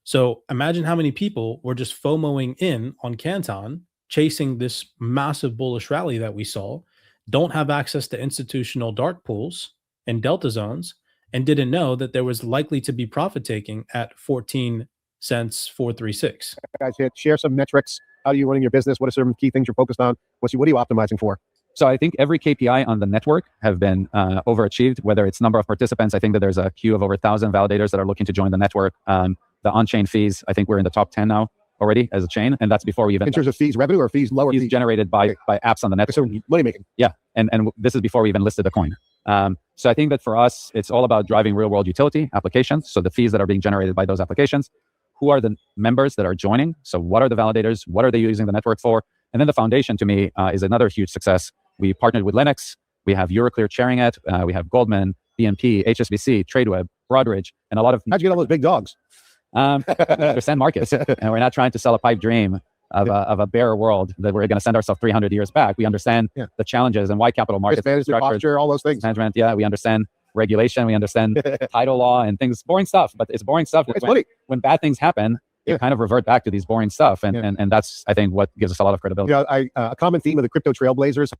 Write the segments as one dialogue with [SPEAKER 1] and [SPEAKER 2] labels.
[SPEAKER 1] So imagine how many people were just FOMOing in on Canton, chasing this massive bullish rally that we saw, don't have access to institutional dark pools and delta zones, and didn't know that there was likely to be profit taking at 14 cents 436.
[SPEAKER 2] Guys, share some metrics. How are you running your business? What are some key things you're focused on? What are you optimizing for?
[SPEAKER 3] So I think every KPI on the network have been overachieved, whether it's number of participants. I think that there's a queue of over 1,000 validators that are looking to join the network. The on-chain fees, I think we're in the top 10 now already as a chain. And that's before we even...
[SPEAKER 2] In terms of fees, revenue, or fees, lower
[SPEAKER 3] fees generated by apps on the network.
[SPEAKER 2] So money making.
[SPEAKER 3] Yeah. And this is before we even listed the coin. So I think that for us, it's all about driving real world utility applications. So the fees that are being generated by those applications, who are the members that are joining? So what are the validators? What are they using the network for? And then the foundation to me is another huge success. We partnered with Linux. We have Euroclear chairing it. We have Goldman, BNP, HSBC, TradeWeb, Broadridge, and a lot of...
[SPEAKER 2] How'd you get all those big dogs?
[SPEAKER 3] Understand markets. And we're not trying to sell a pipe dream of a bare world that we're going to send ourselves 300 years back. We understand the challenges and why capital markets...
[SPEAKER 2] Risk management, posture, all those things.
[SPEAKER 3] Management, yeah. We understand regulation. We understand title law and things. Boring stuff, but it's boring stuff.
[SPEAKER 2] It's funny.
[SPEAKER 3] When bad things happen, you kind of revert back to these boring stuff. And that's, I think, what gives us a lot of credibility.
[SPEAKER 2] You know, a common theme of the crypto trailblazers.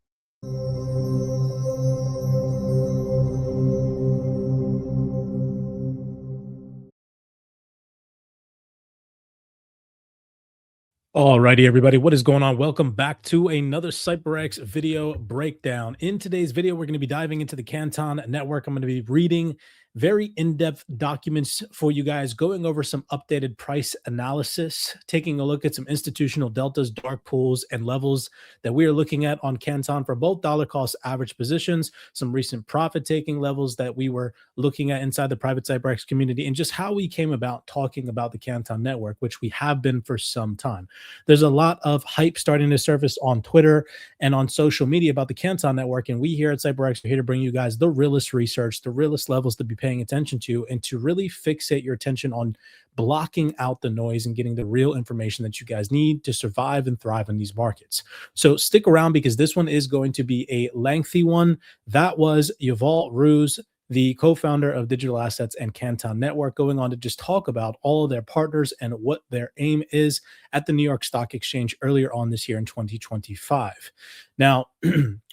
[SPEAKER 1] Alrighty, everybody, what is going on? Welcome back to another CYPRX video breakdown. In today's video, we're going to be diving into the Canton network. I'm going to be reading very in-depth documents for you guys, going over some updated price analysis, taking a look at some institutional deltas, dark pools, and levels that we are looking at on Canton for both dollar cost average positions, some recent profit-taking levels that we were looking at inside the private CYPRX community, and just how we came about talking about the Canton network, which we have been for some time. There's a lot of hype starting to surface on Twitter and on social media about the Canton network, and we here at CYPRX are here to bring you guys the realest research, the realest levels to be paying attention to, and to really fixate your attention on blocking out the noise and getting the real information that you guys need to survive and thrive in these markets. So stick around, because this one is going to be a lengthy one. That was Yuval Ruse, the co-founder of Digital Assets and Canton Network, going on to just talk about all of their partners and what their aim is at the New York Stock Exchange earlier on this year in 2025. Now,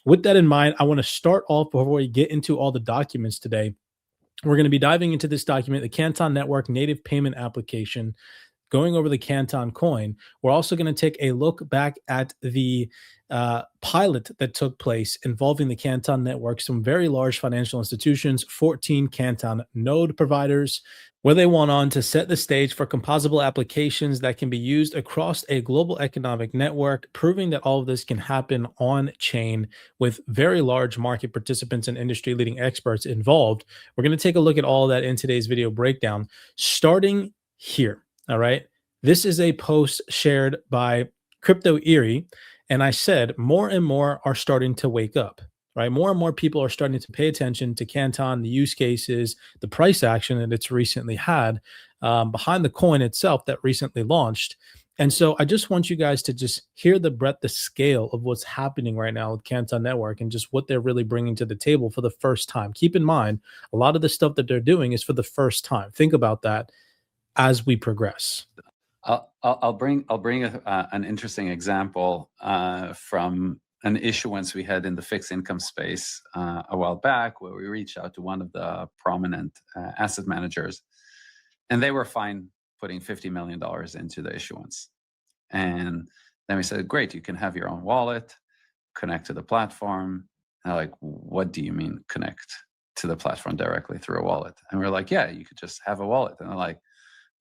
[SPEAKER 1] with that in mind, I want to start off before we get into all the documents today. We're going to be diving into this document, the Canton Network Native Payment Application, going over the Canton coin. We're also going to take a look back at the pilot that took place involving the Canton network, some very large financial institutions, 14 Canton node providers, where they went on to set the stage for composable applications that can be used across a global economic network, proving that all of this can happen on chain with very large market participants and industry leading experts involved. We're going to take a look at all of that in today's video breakdown, starting here. All right. This is a post shared by Crypto Erie. And I said more and more are starting to wake up, right? More and more people are starting to pay attention to Canton, the use cases, the price action that it's recently had behind the coin itself that recently launched. And so I just want you guys to just hear the breadth, the scale of what's happening right now with Canton Network and just what they're really bringing to the table for the first time. Keep in mind, a lot of the stuff that they're doing is for the first time. Think about that as we progress.
[SPEAKER 4] I'll bring an interesting example from an issuance we had in the fixed income space a while back, where we reached out to one of the prominent asset managers, and they were fine putting $50 million into the issuance. And then we said, great, you can have your own wallet, connect to the platform. And they're like, what do you mean connect to the platform directly through a wallet? And we're like, yeah, you could just have a wallet. And they're like,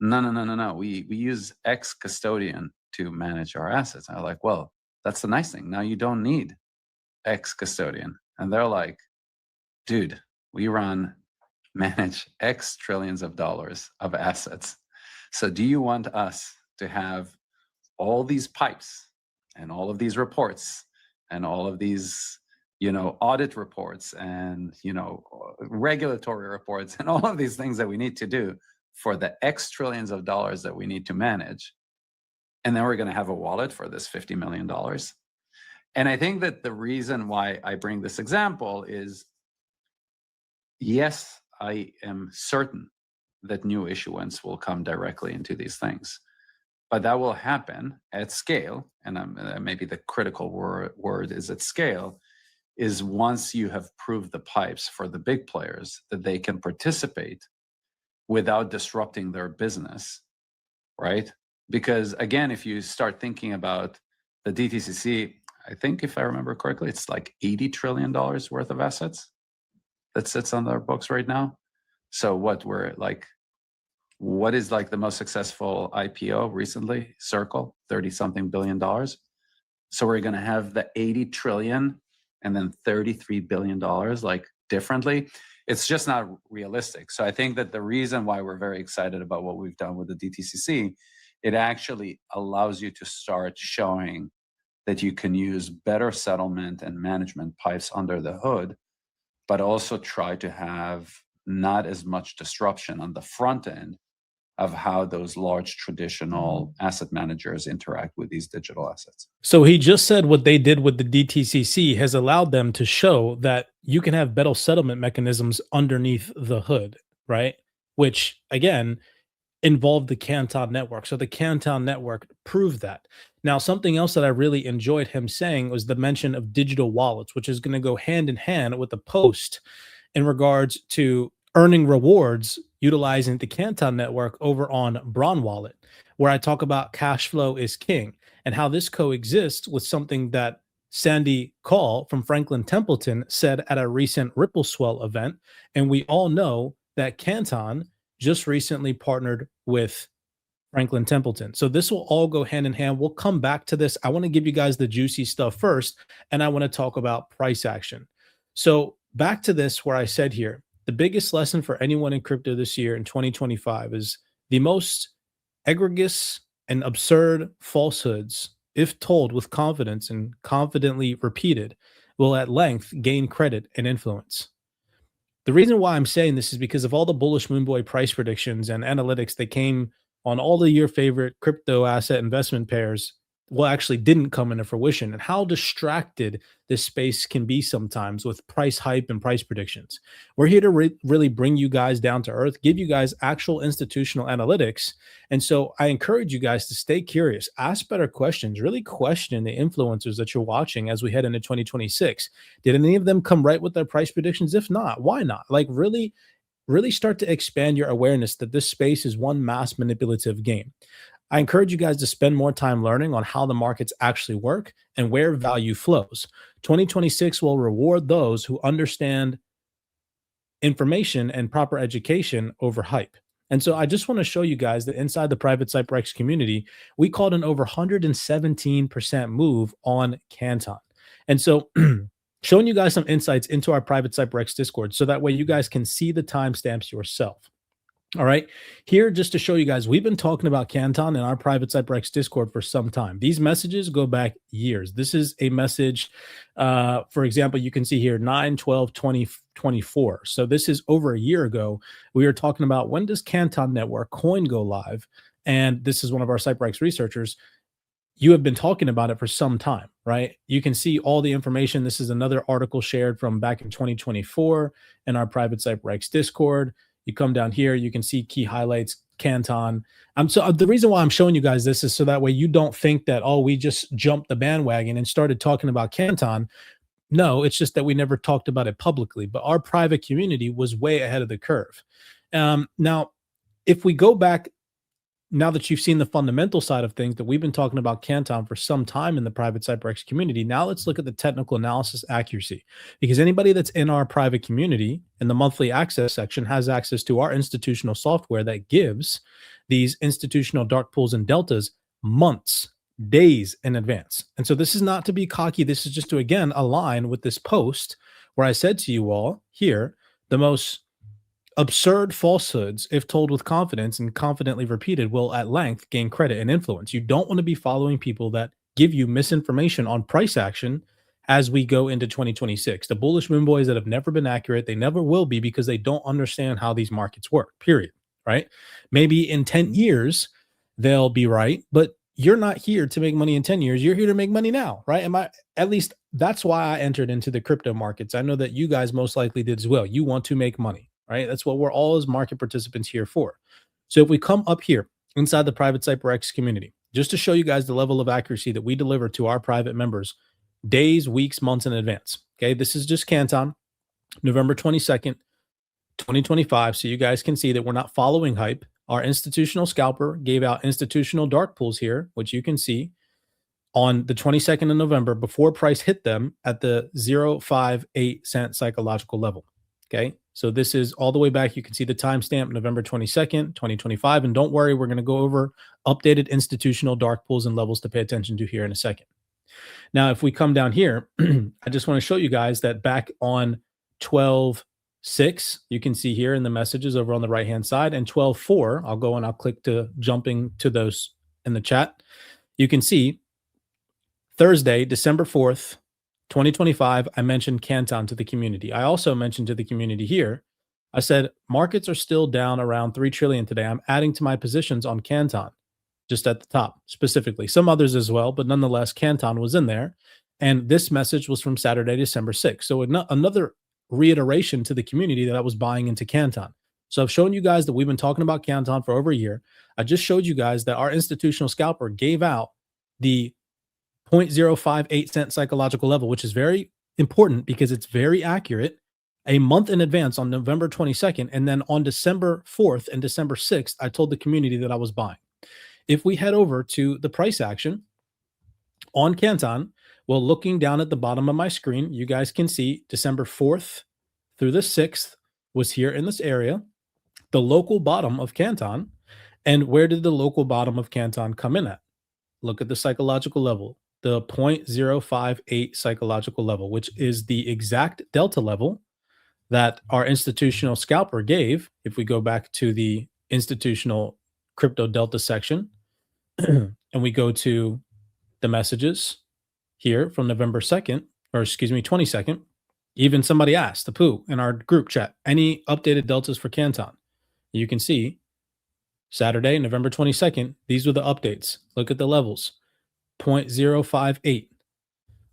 [SPEAKER 4] no. We use X custodian to manage our assets. And I'm like, well, that's the nice thing. Now you don't need X custodian. And they're like, dude, we manage X trillions of dollars of assets. So do you want us to have all these pipes and all of these reports and all of these, audit reports and, regulatory reports and all of these things that we need to do for the X trillions of dollars that we need to manage? And then we're going to have a wallet for this $50 million. And I think that the reason why I bring this example is, yes, I am certain that new issuance will come directly into these things. But that will happen at scale, and maybe the critical word is at scale, is once you have proved the pipes for the big players that they can participate without disrupting their business, right? Because again, if you start thinking about the DTCC, I think if I remember correctly, it's like $80 trillion worth of assets that sits on their books right now. So what is like the most successful IPO recently? Circle, 30-something billion dollars. So we're going to have the 80 trillion and then $33 billion like differently. It's just not realistic. So I think that the reason why we're very excited about what we've done with the DTCC, it actually allows you to start showing that you can use better settlement and management pipes under the hood, but also try to have not as much disruption on the front end of how those large traditional asset managers interact with these digital assets.
[SPEAKER 1] So he just said what they did with the DTCC has allowed them to show that you can have better settlement mechanisms underneath the hood, right? Which again involved the Canton network. So the Canton network proved that. Now, something else that I really enjoyed him saying was the mention of digital wallets, which is going to go hand in hand with the post in regards to earning rewards utilizing the Canton network over on Braun Wallet, where I talk about cash flow is king and how this coexists with something that Sandy Call from Franklin Templeton said at a recent Ripple Swell event. And we all know that Canton just recently partnered with Franklin Templeton. So this will all go hand in hand. We'll come back to this. I want to give you guys the juicy stuff first, and I want to talk about price action. So back to this where I said here, the biggest lesson for anyone in crypto this year in 2025 is the most egregious and absurd falsehoods, if told with confidence and confidently repeated, will at length gain credit and influence. The reason why I'm saying this is because of all the bullish Moonboy price predictions and analytics that came on all the your favorite crypto asset investment pairs, well, actually didn't come into fruition, and how distracted this space can be sometimes with price hype and price predictions. We're here to really bring you guys down to earth, give you guys actual institutional analytics. And so I encourage you guys to stay curious, ask better questions, really question the influencers that you're watching as we head into 2026. Did any of them come right with their price predictions? If not, why not? Like really start to expand your awareness that this space is one mass manipulative game. I encourage you guys to spend more time learning on how the markets actually work and where value flows. 2026 will reward those who understand information and proper education over hype. And so I just want to show you guys that inside the private CYPRX community, we called an over 117% move on Canton. And so showing you guys some insights into our private CYPRX Discord so that way you guys can see the timestamps yourself. All right, here just to show you guys, we've been talking about Canton in our private CYPRX Discord for some time. These messages go back years. This is a message, for example, you can see here 9/12/2024. So this is over a year ago. We were talking about when does Canton Network coin go live? And this is one of our CYPRX researchers. You have been talking about it for some time, right? You can see all the information. This is another article shared from back in 2024 in our private CYPRX Discord. You come down here, you can see key highlights, Canton. So the reason why I'm showing you guys this is so that way you don't think that, oh, we just jumped the bandwagon and started talking about Canton. No, it's just that we never talked about it publicly, but our private community was way ahead of the curve. Now, if we go back, now that you've seen the fundamental side of things, that we've been talking about Canton for some time in the private CYPRX community, now let's look at the technical analysis accuracy, because anybody that's in our private community in the monthly access section has access to our institutional software that gives these institutional dark pools and deltas months, days in advance. And so this is not to be cocky. This is just to, again, align with this post where I said to you all here, the most absurd falsehoods, if told with confidence and confidently repeated, will at length gain credit and influence. You don't want to be following people that give you misinformation on price action as we go into 2026. The bullish moonboys that have never been accurate, they never will be, because they don't understand how these markets work, period, right? Maybe in 10 years, they'll be right, but you're not here to make money in 10 years. You're here to make money now, right? At least that's why I entered into the crypto markets. I know that you guys most likely did as well. You want to make money. right? That's what we're all as market participants here for. So if we come up here inside the private CYPRX community, just to show you guys the level of accuracy that we deliver to our private members days, weeks, months in advance. Okay, this is just Canton, November 22nd, 2025. So you guys can see that we're not following hype. Our institutional scalper gave out institutional dark pools here, which you can see on the 22nd of November before price hit them at the 0.58 cent psychological level. Okay, so this is all the way back. You can see the timestamp, November 22nd, 2025. And don't worry, we're going to go over updated institutional dark pools and levels to pay attention to here in a second. Now, if we come down here, I just want to show you guys that back on 12/6, you can see here in the messages over on the right-hand side, and 12/4, I'll go and I'll click to jumping to those in the chat. You can see Thursday, December 4th, 2025, I mentioned Canton to the community. I also mentioned to the community here, I said, markets are still down around 3 trillion today. I'm adding to my positions on Canton, just at the top specifically. Some others as well, but nonetheless, Canton was in there. And this message was from Saturday, December 6th. So another reiteration to the community that I was buying into Canton. So I've shown you guys that we've been talking about Canton for over a year. I just showed you guys that our institutional scalper gave out the 0.058 cent psychological level, which is very important because it's very accurate, a month in advance on November 22nd. And then on December 4th and December 6th, I told the community that I was buying. If we head over to the price action on Canton, well, looking down at the bottom of my screen, you guys can see December 4th through the 6th was here in this area, the local bottom of Canton. And where did the local bottom of Canton come in at? Look at the psychological level, the 0.058 psychological level, which is the exact delta level that our institutional scalper gave. If we go back to the institutional crypto delta section and we go to the messages here from November 2nd, or excuse me, 22nd, even somebody asked the poo in our group chat, any updated deltas for Canton? You can see Saturday, November 22nd, these were the updates. Look at the levels, 0.058.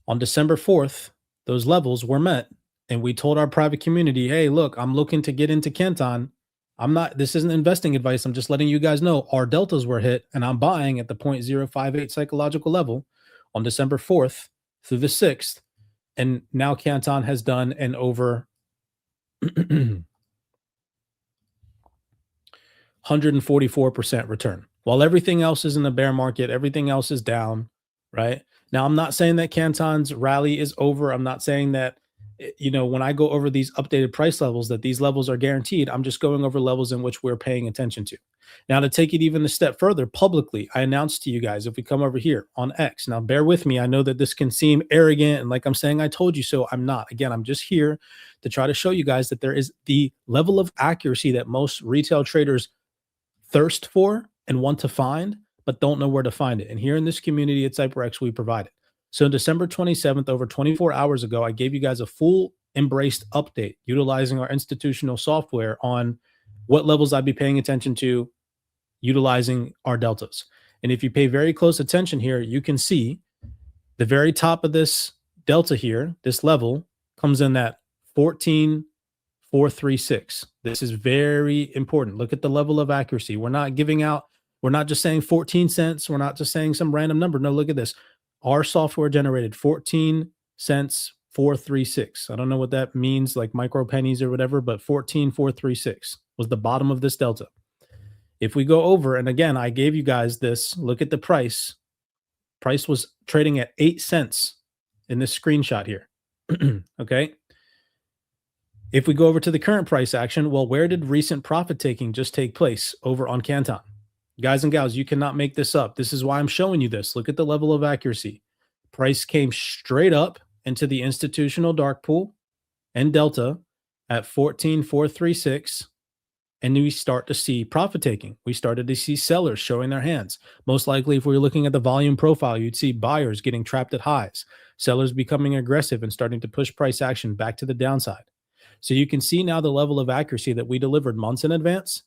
[SPEAKER 1] On December 4th, those levels were met. And we told our private community, hey, look, I'm looking to get into Canton. This isn't investing advice. I'm just letting you guys know our deltas were hit and I'm buying at the 0.058 psychological level on December 4th through the 6th. And now Canton has done an over 144% return. While everything else is in the bear market, everything else is down, right? Now, I'm not saying that Canton's rally is over. I'm not saying that, you know, when I go over these updated price levels, that these levels are guaranteed. I'm just going over levels in which we're paying attention to. Now, to take it even a step further, publicly, I announced to you guys, if we come over here on X, now bear with me. I know that this can seem arrogant and like I'm saying, I told you so. I'm not. Again, I'm just here to try to show you guys that there is the level of accuracy that most retail traders thirst for and want to find, but don't know where to find it. And here in this community at CYPRX, we provide it. So December 27th, over 24 hours ago, I gave you guys a full embraced update utilizing our institutional software on what levels I'd be paying attention to utilizing our deltas. And if you pay very close attention here, you can see the very top of this delta here, this level comes in at 14,436. This is very important. Look at the level of accuracy. We're not giving out, we're not just saying 14 cents. We're not just saying some random number. No, look at this. Our software generated 14 cents 436. I don't know what that means, like micro pennies or whatever, but 14,436 was the bottom of this delta. If we go over, and again, I gave you guys this, look at the price. Price was trading at 8 cents in this screenshot here. Okay. If we go over to the current price action, well, where did recent profit taking just take place? Over on Canton. Guys and gals, you cannot make this up. This is why I'm showing you this. Look at the level of accuracy. Price came straight up into the institutional dark pool and delta at 14,436. And we start to see profit taking. We started to see sellers showing their hands. Most likely, if we were looking at the volume profile, you'd see buyers getting trapped at highs, sellers becoming aggressive and starting to push price action back to the downside. So you can see now the level of accuracy that we delivered months in advance,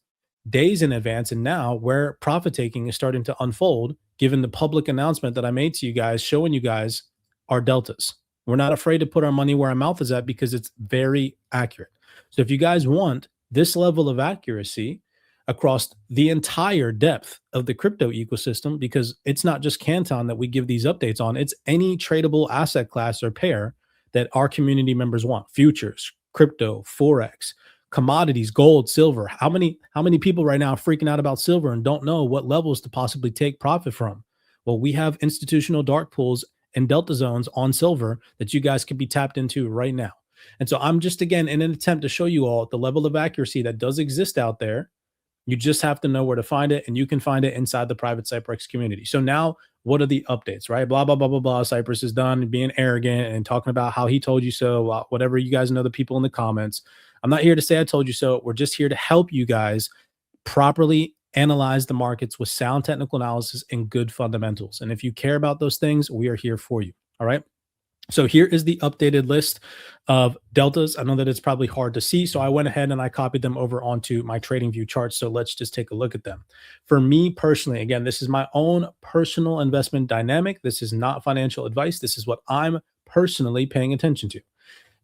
[SPEAKER 1] days in advance, and now where profit taking is starting to unfold, given the public announcement that I made to you guys, showing you guys our deltas. We're not afraid to put our money where our mouth is at because it's very accurate. So if you guys want this level of accuracy across the entire depth of the crypto ecosystem, because it's not just Canton that we give these updates on, it's any tradable asset class or pair that our community members want: futures, crypto, forex, commodities, gold, silver. How many people right now are freaking out about silver and don't know what levels to possibly take profit from? Well, we have institutional dark pools and delta zones on silver that you guys can be tapped into right now. And so I'm just, again, in an attempt to show you all the level of accuracy that does exist out there. You just have to know where to find it, and you can find it inside the private CYPRX community. So now, what are the updates, right? Blah, blah, blah, blah, blah. Cypress is done being arrogant and talking about how he told you so, whatever. You guys know the people in the comments. I'm not here to say I told you so. We're just here to help you guys properly analyze the markets with sound technical analysis and good fundamentals. And if you care about those things, we are here for you. All right. So here is the updated list of deltas. I know that it's probably hard to see, so I went ahead and I copied them over onto my TradingView charts. So let's just take a look at them. For me personally, again, this is my own personal investment dynamic. This is not financial advice. This is what I'm personally paying attention to,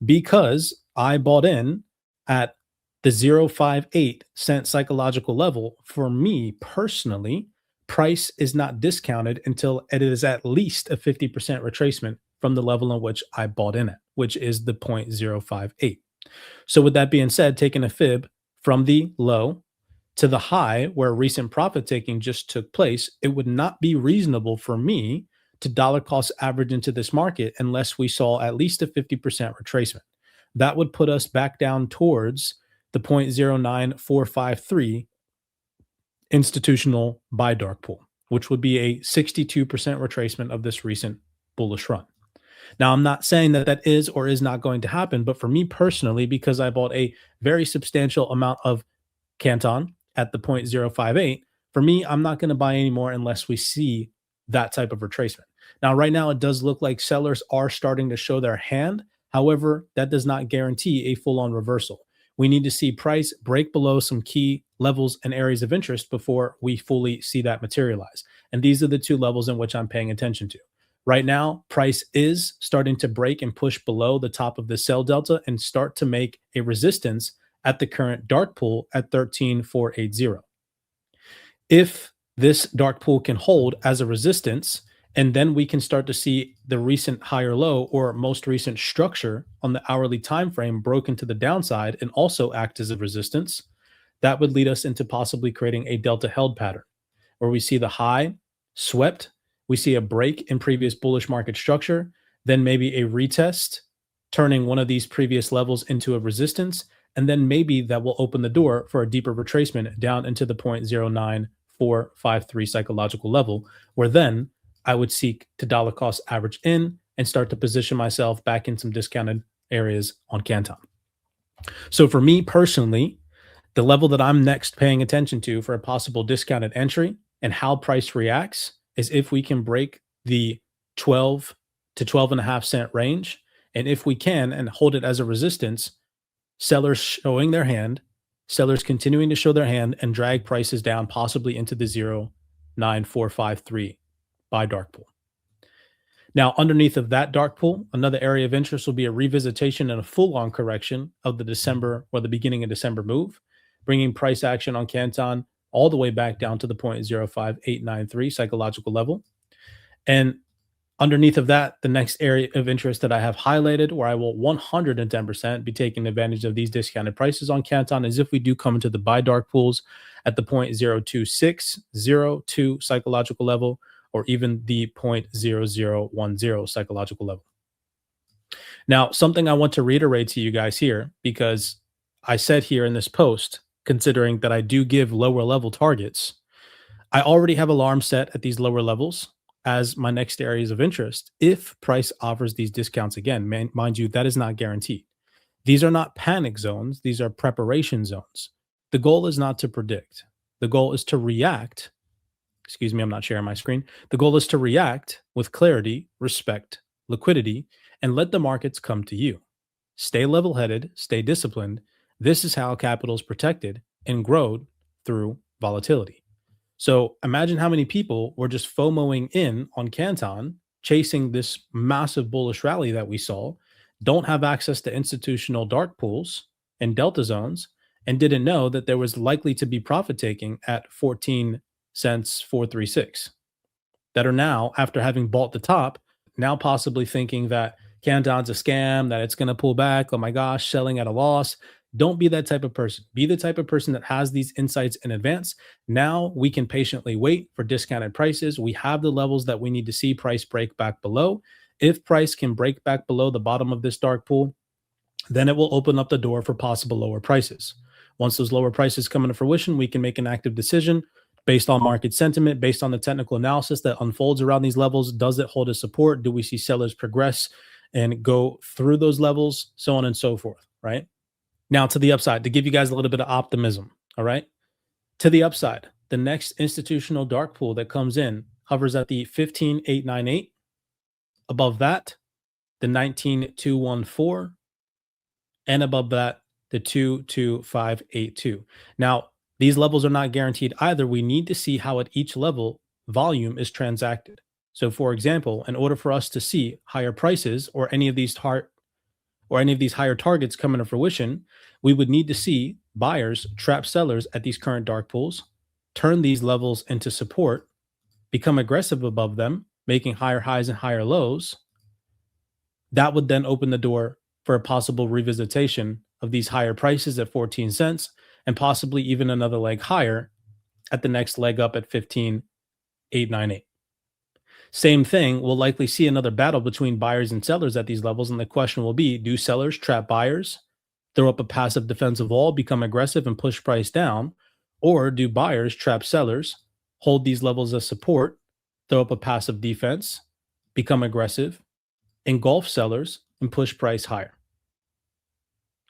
[SPEAKER 1] because I bought in at the 0.58 cent psychological level. For me personally, price is not discounted until it is at least a 50% retracement from the level in which I bought in at, which is the 0.058. So with that being said, taking a fib from the low to the high where recent profit taking just took place, it would not be reasonable for me to dollar cost average into this market unless we saw at least a 50% retracement. That would put us back down towards the 0.09453 institutional buy dark pool, which would be a 62% retracement of this recent bullish run. Now, I'm not saying that that is or is not going to happen, but for me personally, because I bought a very substantial amount of Canton at the 0.058, for me, I'm not going to buy anymore unless we see that type of retracement. Now, right now, it does look like sellers are starting to show their hand. However, that does not guarantee a full-on reversal. We need to see price break below some key levels and areas of interest before we fully see that materialize. And these are the two levels in which I'm paying attention to. Right now, price is starting to break and push below the top of the sell delta and start to make a resistance at the current dark pool at 13,480. If this dark pool can hold as a resistance, and then we can start to see the recent higher low or most recent structure on the hourly time frame broken to the downside and also act as a resistance, that would lead us into possibly creating a delta held pattern where we see the high swept, we see a break in previous bullish market structure, then maybe a retest, turning one of these previous levels into a resistance, and then maybe that will open the door for a deeper retracement down into the 0.09453 psychological level, where then I would seek to dollar cost average in and start to position myself back in some discounted areas on Canton. So for me personally, the level that I'm next paying attention to for a possible discounted entry and how price reacts is if we can break the 12 to 12.5 cent range. And if we can and hold it as a resistance, sellers showing their hand, sellers continuing to show their hand and drag prices down possibly into the 0.9453 buy dark pool. Now, underneath of that dark pool, another area of interest will be a revisitation and a full-on correction of the December or the beginning of December move, bringing price action on Canton all the way back down to the 0.05893 psychological level. And underneath of that, the next area of interest that I have highlighted where I will 110% be taking advantage of these discounted prices on Canton is if we do come into the buy dark pools at the 0.02602 psychological level, or even the 0.0010 psychological level. Now, something I want to reiterate to you guys here, because I said here in this post, considering that I do give lower level targets, I already have alarms set at these lower levels as my next areas of interest. If price offers these discounts again, mind you, that is not guaranteed. These are not panic zones. These are preparation zones. The goal is not to predict. The goal is to react. Excuse me, I'm not sharing my screen. The goal is to react with clarity, respect, liquidity, and let the markets come to you. Stay level-headed, stay disciplined. This is how capital is protected and grown through volatility. So imagine how many people were just FOMOing in on Canton, chasing this massive bullish rally that we saw, don't have access to institutional dark pools and delta zones, and didn't know that there was likely to be profit taking at 14 cents 436 that are now, after having bought the top, now possibly thinking that Canton's a scam, that it's going to pull back. Oh my gosh, selling at a loss. Don't be that type of person. Be the type of person that has these insights in advance. Now we can patiently wait for discounted prices. We have the levels that we need to see price break back below. If price can break back below the bottom of this dark pool, then it will open up the door for possible lower prices. Once those lower prices come into fruition, we can make an active decision based on market sentiment, based on the technical analysis that unfolds around these levels. Does it hold a support? Do we see sellers progress and go through those levels? So on and so forth, right? Now to the upside, to give you guys a little bit of optimism, all right? To the upside, the next institutional dark pool that comes in hovers at the 15,898. Above that, the 19,214. And above that, the 22582. Now, these levels are not guaranteed either. We need to see how at each level volume is transacted. So, for example, in order for us to see higher prices or any of these higher targets come into fruition, we would need to see buyers trap sellers at these current dark pools, turn these levels into support, become aggressive above them, making higher highs and higher lows. That would then open the door for a possible revisitation of these higher prices at 14 cents and possibly even another leg higher at the next leg up at 15,898. Same thing, we'll likely see another battle between buyers and sellers at these levels. And the question will be, do sellers trap buyers, throw up a passive defensive wall, become aggressive and push price down? Or do buyers trap sellers, hold these levels as support, throw up a passive defense, become aggressive, engulf sellers, and push price higher?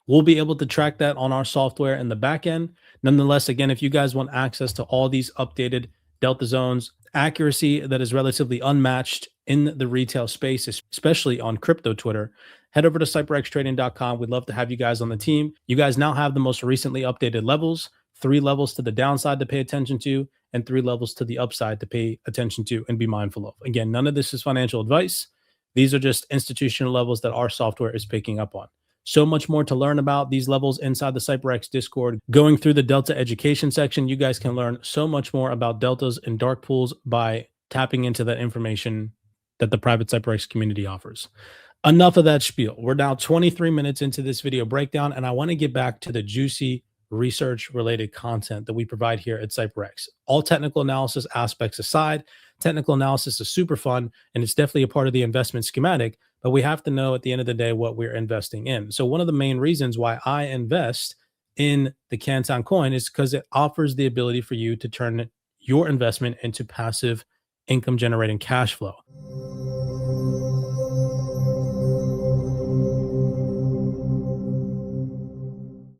[SPEAKER 1] We'll be able to track that on our software in the back end. Nonetheless, again, if you guys want access to all these updated delta zones, accuracy that is relatively unmatched in the retail space, especially on crypto Twitter, head over to CYPRXtrading.com. We'd love to have you guys on the team. You guys now have the most recently updated levels, 3 levels to the downside to pay attention to, and 3 levels to the upside to pay attention to and be mindful of. Again, none of this is financial advice. These are just institutional levels that our software is picking up on. So much more to learn about these levels inside the CYPRX Discord. Going through the Delta education section, you guys can learn so much more about deltas and dark pools by tapping into that information that the private CYPRX community offers. Enough of that spiel. We're now 23 minutes into this video breakdown, and I want to get back to the juicy research-related content that we provide here at CYPRX. All technical analysis aspects aside, technical analysis is super fun, and it's definitely a part of the investment schematic, but we have to know at the end of the day what we're investing in. So one of the main reasons why I invest in the Canton coin is because it offers the ability for you to turn your investment into passive income generating cash flow.